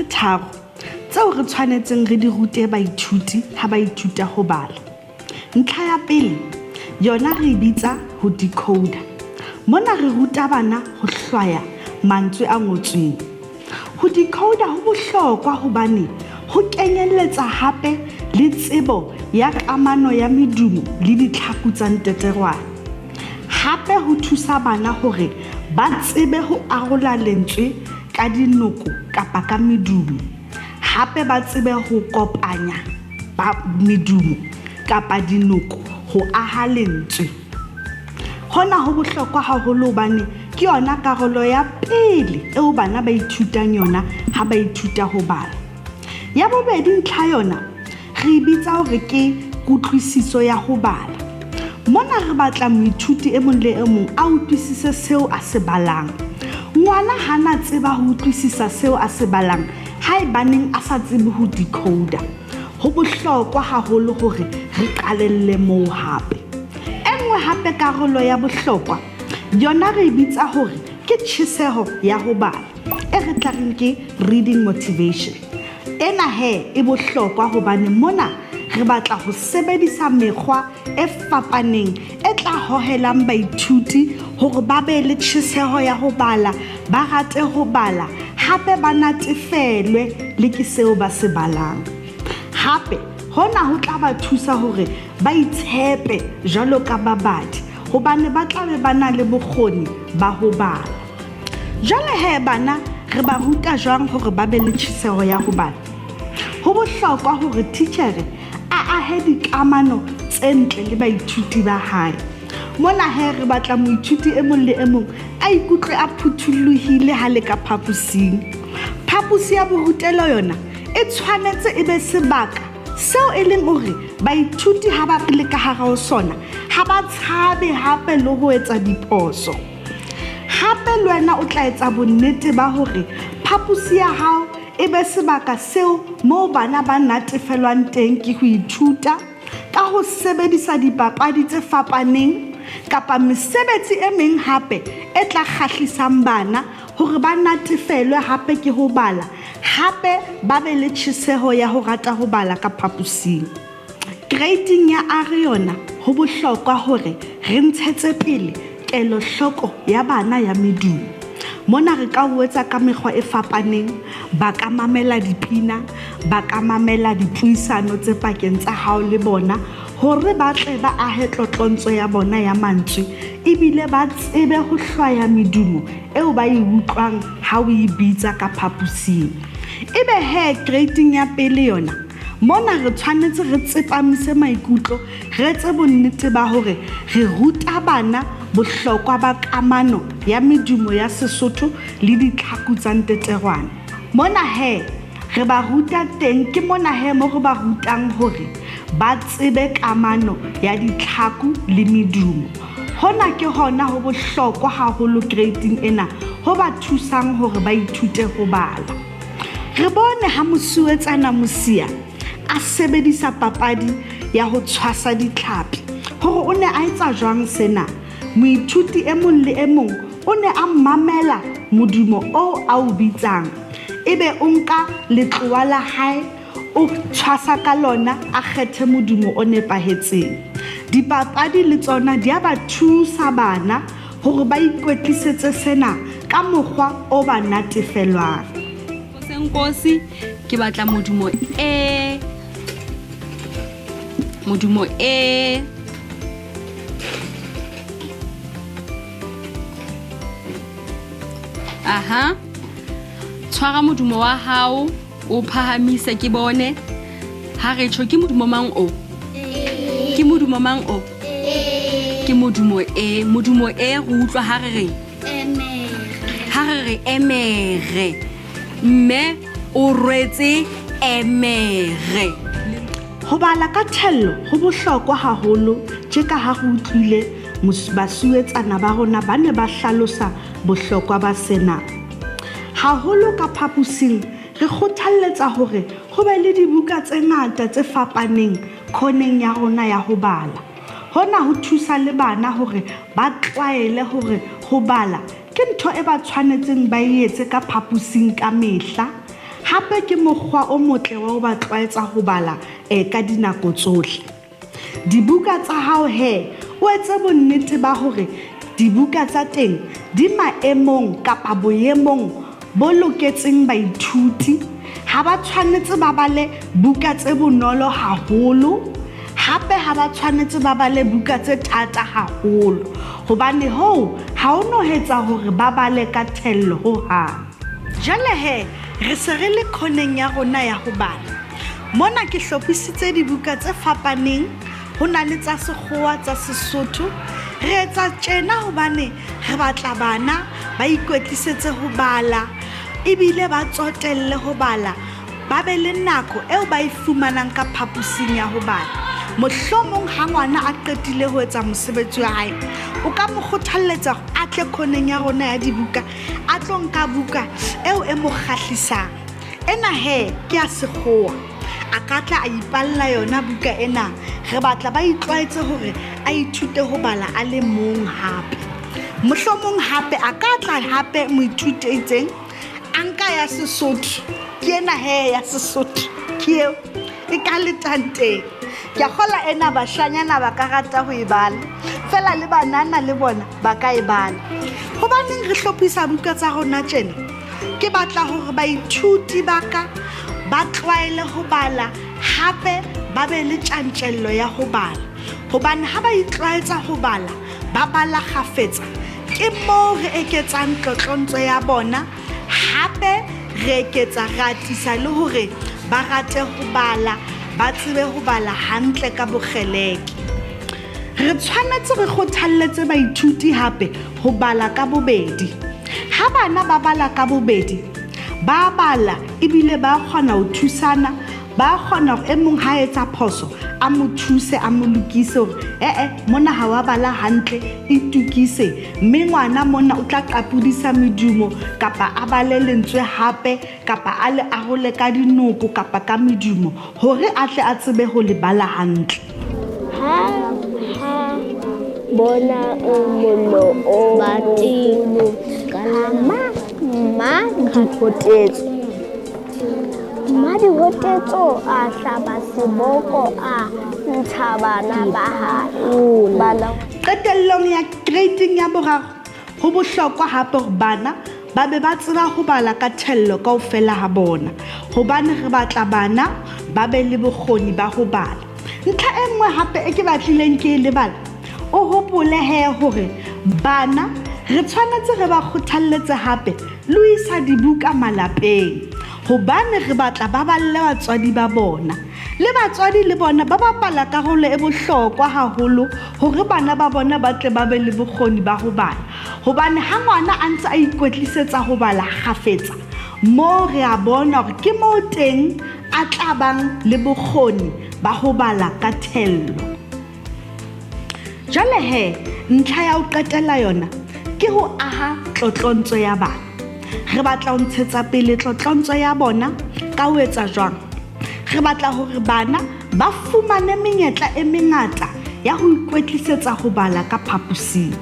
tharo tseo re tshwanetseng re di rute baithuti ha ba ithuta ho bala. Ntlha ya pele yona re bitsa ho decoder. Mona re ruta bana ho hlwaya mantswe a ngotsweng. Ho decoder ho bohlokwa hobane ho kenyelletsa hape le tsebo ya kamano ya medumo le ditlhaku tsa nteterwana. Hape ho thusa bana hore ba tsebe ho arola lentswe ka dinoko kapa ka medumo. Hape ba tsebe ho kopanya medumo kapa dinoko ho aha lentswe. Hona ho bohlokwa haholo hobane ke yona karolo ya pele eo bana ba ithutang yona ha ba ithuta ho bala. Ya bobedi ntlha yona re bitsa hore ke kutlwisiso ya ho bala. Mona re batla moithuti e mong le e mong a utlwisise seo a se balang. Ngwana hana tseba ho utlwisisa seo a se balang haebaneng a sa tsebe ho decoder. Ho bohlokwa haholo hore re qalelle moo hape. Enngwe hape karolo ya bohlokwa yona re bitsa hore ke tjheseho ya ho bala e re tla reng ke reading motivation. Ena e bohlokwa hobane mona re batla ho sebedisa mekgwa e fapaneng e tla hohelang baithuti hore ba be le tjheseho ya ho bala, ba rate ho bala, hape ba natefelwe le ke seo ba se balang. Hape hona ho tla ba thusa hore ba itshepe jwalo ka babadi hobane ba tla be ba na le bokgoni ba ho bala. Jwale bana re ba ruta jwang hore ba be le tjheseho ya ho bala? Ho bohlokwa hore titjhere a ahe dikamano tse ntle le baithuti ba hae. Mona re batla moithuti e mong le e mong a ikutlwe a phuthulohile ha le ka phaposing. Phaposi ya borutelo yona e tshwanetse e be sebaka seo e leng hore baithuti ha ba le ka hara ho sona ha ba tshabe hape le ho etsa diphoso. Hape le wena o tla etsa bonnete ba hore phaposi ya hao e be sebaka seo moo bana ba natefelwang teng ke ho ithuta ka ho sebedisa dipapadi tse fapaneng kapa mesebetsi e meng hape e tla kgahlisang bana hore ba natefelwe hape ke ho bala, hape ba be le tjheseho ya ho rata ho bala ka phaposing. Grading ya R yona ho bohlokwa hore re ntshetse pele kelohloko ya bana ya medumo. Mona re ka etsa ka mekgwa e fapaneng, ba ka mamela dipina, ba ka mamela dipuisano tse pakeng tsa hao le bona hore ba tle ba ahe tlotlontso ya bona ya mantswe ebile ba tsebe ho hlwaya medumo eo ba e utlwang ha o e bitsa ka phaposing. Ebe grading ya pele yona mona re tshwanetse re tsepamise maikutlo, re etse bonnete ba hore re ruta bana bohlokwa ba kamano ya medumo ya Sesotho le ditlhaku tsa nteterwana. Mona re ba ruta teng ke mona mo re ba rutang hore ba tsebe kamano ya ditlhaku le medumo. Hona ke hona ho bohlokwa haholo grading ena ho ba thusang hore ba ithute ho bala. Re bone ha mosuwetsana Mosia a sebedisa papadi ya ho tshwasa ditlhapi hore o ne a etsa jwang sena. Moithuti e mong le e mong o ne a mamela modumo o a o bitsang, ebe o nka letloa la hae o tshwasa ka lona a kgethe modumo o nepahetseng. Dipapadi le tsona di a ba thusa bana hore ba ikwetlisetse sena ka mokgwa o ba natefelwang. Nkosi ke batla modumo tshwara modumo wa hao o phahamise ke bone. Ha re tjho ke modumo mang o? Ke modumo mang o? Ke modumo modumo re utlwa ha re re emere. Mme o rwetse emere. Ho bala ka thello ho bohlokwa haholo tje ka ha ho utlwile basuwetsana ba rona ba ne ba hlalosa bohlokwa ba sena. Haholo ka phaposing re kgothalletsa hore ho be le dibuka tse ngata tse fapaneng khoneng ya rona ya ho bala. Hona ho thusa le bana hore ba tlwaele hore ho bala ke ntho e ba tshwanetseng ba etse ka phaposing ka mehla. hape ke mokgwa o motle wa ho ba tlwaetsa ho bala ka dinako tsohle. Dibuka tsa hao o etse bonnete ba hore dibuka tsa teng di maemong kapa boemong bo loketseng baithuti. Ha ba tshwanetse ba bale buka tse bonolo haholo, hape ha ba tshwanetse ba bale buka tse thata haholo, hobane hoo ha o no hetsa hore ba bale ka thello ho hang. Jwale re se re le khoneng ya rona ya ho bala. Mona ke hlophisitse dibuka tse fapaneng, ho na le tsa Sekgowa, tsa Sesotho. Re etsa tjena hobane re batla bana ba ikwetlisetse ho bala, ebile ba tsotelle ho bala, ba be le nako eo ba e fumanang ka phaposing ya ho bala. Mohlomong ha ngwana a qetile ho etsa mosebetsi wa hae, o ka mo kgothalletsa a tle khoneng ya rona ya dibuka, a tlo nka buka eo e mo kgahlisang. Ena ke ya Sekgowa, a ka tla a ipalla yona buka ena. Re batla ba itlwaetse hore a ithute ho bala a le mong hape. Mohlomong hape a ka tla hape moithuti a itseng a nka ya Sesotho. Ke ena ya Sesotho, ke eo e ka le tanteng. Ke a kgola ena bashanyana ba ka rata ho e bala, fela le banana le bona ba ka e bala. Hobaneng re hlophisa buka tsa rona tjena? Ke batla hore baithuti ba ka ba tlwaele ho bala, hape ba be le tjantjello ya ho bala. Hobane ha ba itlwaetsa ho bala, ba bala kgafetsa, ke moo re eketsang tlotlontso ya bona, hape re eketsa ratisa le hore ba rate ho bala, ba tsebe ho bala hantle ka bokgeleke. Re tshwanetse re kgothalletse baithuti hape ho bala ka bobedi. Ha bana ba bala ka bobedi, ba bala ebile ba kgona ho thusana, ba kgona hore e mong ha etsa phoso a mo thuse, a mo lokise hore mona ha wa bala hantle, itukise. Mme ngwana mona o tla qapodisa medumo kapa a bale lentswe hape, kapa a le arole ka dinoko kapa ka medumo hore a tle a tsebe ho le bala hantle. Bona mollo o batimo ma dihotetso a hlaba seboko a ntsha bana ba hae. Qetellong ya grading ya boraro, ho bohlokwa hape hore bana ba be ba tseba ho bala ka thello kaofela ha bona, hobane re batla bana ba be le bokgoni ba ho bala. Ntlha e nngwe hape e ke batlileng ke e lebala, o hopole hore bana re tshwanetse re ba kgothalletse hape le ho isa dibuka malapeng, hobane re batla ba balle batswadi ba bona. Le batswadi le bona ba bapala karolo e bohlokwa haholo hore bana ba bona ba tle ba be le bokgoni ba ho bala. Hobane ha ngwana a ntse a ikwetlisetsa ho bala kgafetsa, moo re a bona hore ke moo teng a tla bang le bokgoni ba ho bala ka thello. Jwale ntlha ya ho qetela yona ke ho aha tlotlontso ya bana. Re batla ho ntshetsa pele tlotlontso ya bona ka ho etsa jwang? Re batla hore bana ba fumane menyetla e mengata ya ho ikwetlisetsa ho bala ka phaposing.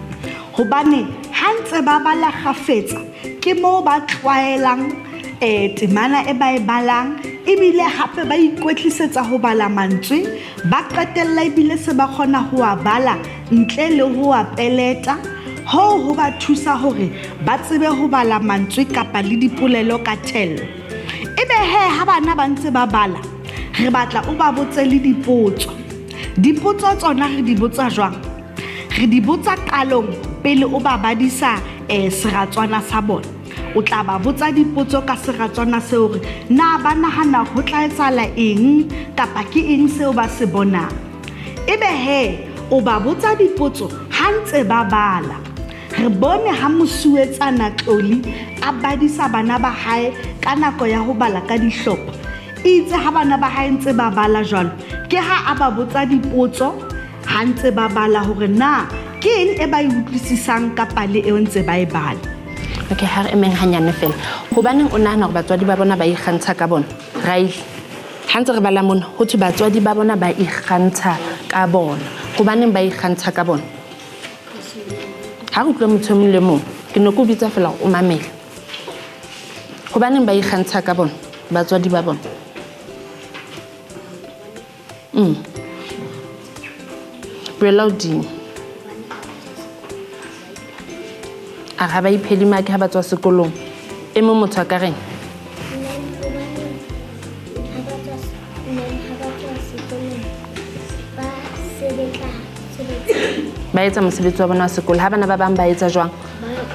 Hobane ha ntse ba bala kgafetsa, ke moo ba tlwaelang temana e ba e balang, ebile hape ba ikwetlisetsa ho bala mantswe, ba qetella ebile se ba kgona ho a bala ntle le ho a peleta. Ho ba thusa hore ba tsebe ho bala mantswe kapa le dipolelo ka thello. Ebe ha bana ba ntse ba bala, re batla o ba botse le dipotso. Dipotso tsona re di botsa jwang? Re di botsa qalong pele o ba badisa seratswana sa bona. O tla ba botsa dipotso ka seratswana seo hore na ba nahana ho tla etsahala eng kapa ke eng seo ba se bonang. Ebe o ba botsa dipotso ha ntse ba bala. Re bone ha mosuetsana Tloli a badisa bana ba hae ka nako ya ho bala ka dihlopha. Itse ha bana ba hae ntse ba bala jwalo, ke ha a ba botsa dipotso ha ntse ba bala hore na ke eng e ba e utlwisisang ka pale eo ntse ba e bala. Okay, ha re emeng hanyane fela. Hobaneng o nahana hore batswadi ba bona ba ikgantsha ka bona? Right. Ha ntse re bala mona, ho thwe batswadi ba bona ba ikgantsha ka bona. Hobaneng ba ikgantsha ka bona? Ha re utlwe motho le mong, ke no go bitsa fela o mamela. Hobaneng ba ikgantsha ka bona? batswadi ba bona. Boela hodimo. A ga ba iphedi maki ha ba tswa sekolong. E mo motho a ka reng? Ba etsa mosebetsi wa bona wa sekolo. Ha bana ba bang ba etsa jwang?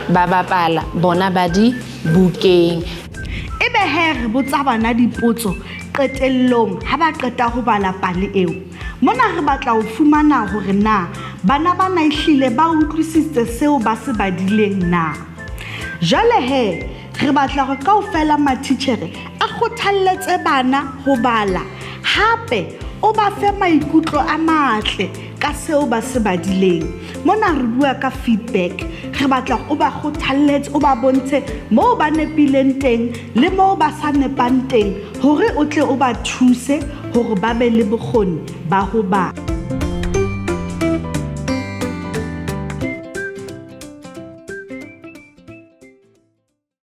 Ba bapala, bona ba di bukeng. Ebe he re botsa bana dipotso qetellong ha ba qeta ho bala pale eo. Mona re batla ho fumana hore na bana ba na ihlile ba utlwisitse seo ba se badileng na. Jwale he re batla hore kaofela matitjhere a kgothalletse bana ho bala, hape o ba fe maikutlo a matle ka seo ba se badileng. Mona re bua ka feedback, re batla o ba kgothalletse, o ba bontshe moo ba nepileng teng le moo ba sa nepang teng hore o tle o ba thuse hore ba be le bokgoni ba ho bala.